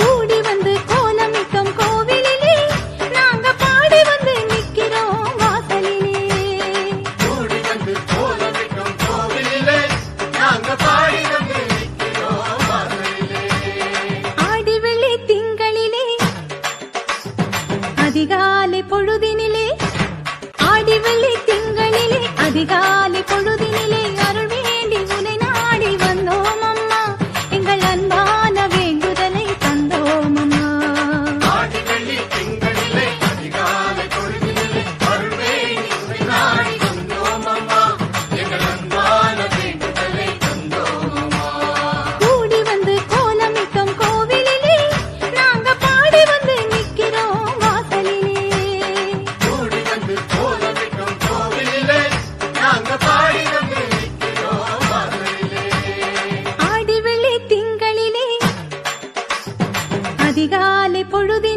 கூடி வந்து கோலமிட்டும் கோவிலிலே நாங்க பாடி வந்து நிக்கிறோம் வாசலிலே. கூடி வந்து கோலமிட்டும் கோவிலிலே நாங்க பாடி வந்து நிக்கிறோம் வாசலிலே. ஆடி வெள்ளி திங்களிலே அதிகாலை பொழுதினிலே, ஆடி வெள்ளி திங்களிலே அதிகாலை பொழுதினிலே அருள் வேண்டி உனை நாடி வந்தோம் அம்மா, எங்கள் அன்பான வேண்டுதலை தந்தோம் அம்மா. ஆடி வெள்ளி திங்களிலே அதிகாலை பொழுதினிலே அருள் வேண்டி உனை நாடி வந்தோம் அம்மா, எங்கள் அன்பான வேண்டுதலை தந்தோம் அம்மா. கூடி வந்து கோலமிட்டும் கோவிலிலே நாங்க பாடி வந்து நிக்கிறோம் வாசலிலே. கூடி வந்து கோலமிட்டும் கோவிலிலே நாங்க பாடி வந்து நிக்கிறோம் வாசலிலே. ஆடி வெள்ளி திங்களிலே அதிகாலை பொழுது